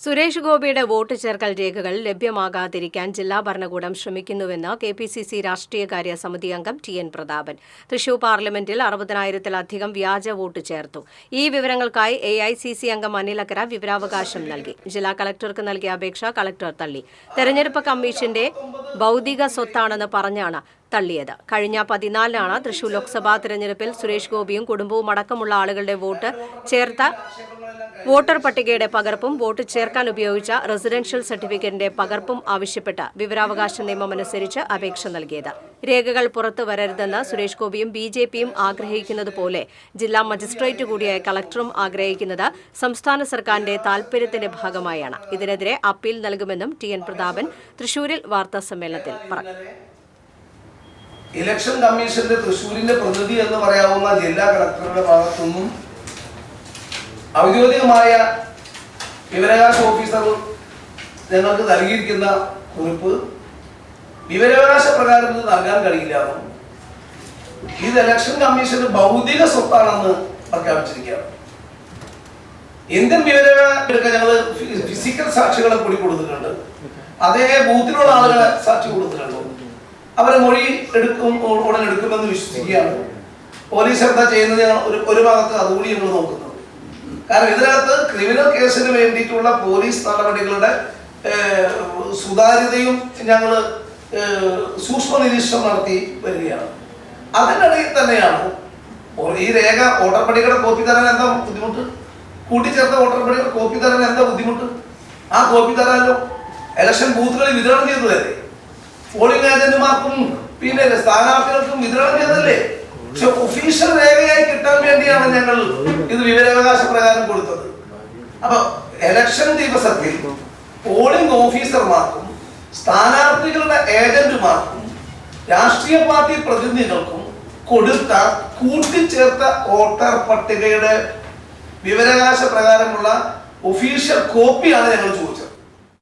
സുരേഷ് ഗോപിയുടെ വോട്ട് ചേർക്കൽ രേഖകൾ ലഭ്യമാകാതിരിക്കാൻ ജില്ലാ ഭരണകൂടം ശ്രമിക്കുന്നുവെന്ന് കെപിസിസി രാഷ്ട്രീയകാര്യ സമിതി അംഗം ടി.എൻ. പ്രതാപൻ. തൃശൂർ പാർലമെന്റിൽ 60,000-ലധികം വ്യാജ വോട്ട് ചേർത്തു. ഈ വിവരങ്ങൾക്കായി എ.ഐ.സി.സി അംഗം അനിലക്കര വിവരാവകാശം നൽകി. ജില്ലാ കളക്ടർക്ക് നൽകിയ അപേക്ഷ കളക്ടർ തള്ളി. തെരഞ്ഞെടുപ്പ് കമ്മീഷന്റെ ഭൌതിക സ്വത്താണെന്ന് പറഞ്ഞാണ് തള്ളിയത്. കഴിഞ്ഞ 14-നാണ് തൃശൂർ ലോക്സഭാ തെരഞ്ഞെടുപ്പിൽ സുരേഷ് ഗോപിയും കുടുംബവും അടക്കമുള്ള ആളുകളുടെ വോട്ട് ചേർത്ത വോട്ടർ പട്ടികയുടെ പകർപ്പും വോട്ട് ചേർക്കാൻ ഉപയോഗിച്ച റെസിഡൻഷ്യൽ സർട്ടിഫിക്കറ്റിന്റെ പകർപ്പും ആവശ്യപ്പെട്ട് വിവരാവകാശ നിയമമനുസരിച്ച് അപേക്ഷ നൽകിയത്. രേഖകൾ പുറത്തു വരരുതെന്ന് സുരേഷ് ഗോപിയും ബി.ജെ.പിയും ആഗ്രഹിക്കുന്നതുപോലെ ജില്ലാ മജിസ്ട്രേറ്റ് കൂടിയായ കളക്ടറും ആഗ്രഹിക്കുന്നത് സംസ്ഥാന സർക്കാരിന്റെ താൽപര്യത്തിന്റെ ഭാഗമായാണ്. ഇതിനെതിരെ അപ്പീൽ നൽകുമെന്നും ടി.എൻ. പ്രതാപൻ തൃശൂരിൽ വാർത്താസമ്മേളനത്തിൽ പറഞ്ഞു. ഇലക്ഷൻ കമ്മീഷന്റെ തൃശ്ശൂരിന്റെ പ്രതിനിധി എന്ന് പറയാവുന്ന ജില്ലാ കളക്ടറുടെ ഭാഗത്തുനിന്നും ഔദ്യോഗികമായ വിവരാവകാശ ഓഫീസർ ഞങ്ങൾക്ക് നൽകിയിരിക്കുന്ന കുറിപ്പ് വിവരാവകാശ പ്രകാരം ഇത് നൽകാൻ കഴിയില്ല. ഇത് ഇലക്ഷൻ കമ്മീഷന്റെ ഭൗതിക സ്വത്താണെന്ന് പ്രഖ്യാപിച്ചിരിക്കുകയാണ്. ഇന്ത്യൻ വിവരാവകാശ ഞങ്ങൾ ഫിസിക്കൽ സാക്ഷികളെ കൂടി കൊടുത്തിട്ടുണ്ട്. അതേ ബൂത്തിലുള്ള ആളുകളെ സാക്ഷി കൊടുത്തിട്ടുണ്ട്. അവരെ മൊഴി ഉടൻ എടുക്കുമെന്ന് വിശ്വസിക്കുകയാണ്. പോലീസ് എന്താ ചെയ്യുന്നത് ഒരു ഭാഗത്ത് അതുകൂടി ഞങ്ങൾ നോക്കുന്നത്. കാരണം ഇതിനകത്ത് ക്രിമിനൽ കേസിന് വേണ്ടിയിട്ടുള്ള പോലീസ് നടപടികളുടെ സുതാര്യതയും ഞങ്ങൾ സൂക്ഷ്മ നിരീക്ഷണം നടത്തി വരികയാണ്. അതിനിടയിൽ തന്നെയാണ് ഈ രേഖ വോട്ടർ പട്ടികയുടെ കോപ്പി തരാൻ എന്താ ബുദ്ധിമുട്ട്? കൂട്ടിച്ചേർത്ത വോട്ടർ പട്ടികയുടെ കോപ്പി തരാൻ എന്താ ബുദ്ധിമുട്ട്? ആ കോപ്പി തരാനോ ഇലക്ഷൻ ബൂത്തുകളിൽ വിതരണം ചെയ്തതല്ലേ? പോളിംഗ് ഏജന്റുമാർക്കും പിന്നെ സ്ഥാനാർത്ഥികൾക്കും വിതരണം ചെയ്തതല്ലേ? പക്ഷെ ഒഫീഷ്യൽ രേഖയായി കിട്ടാൻ വേണ്ടിയാണ് ഞങ്ങൾ ഇത് വിവരാവകാശ പ്രകാരം കൊടുത്തത്. അപ്പൊ ഇലക്ഷൻ ദിവസത്തിൽ പോളിംഗ് ഓഫീസർമാർക്കും സ്ഥാനാർത്ഥികളുടെ ഏജന്റുമാർക്കും രാഷ്ട്രീയ പാർട്ടി പ്രതിനിധികൾക്കും കൊടുത്ത കൂട്ടിച്ചേർത്ത വോട്ടർ പട്ടികയുടെ വിവരാവകാശ പ്രകാരമുള്ള ഒഫീഷ്യൽ കോപ്പിയാണ് ഞങ്ങൾ ചോദിച്ചത്.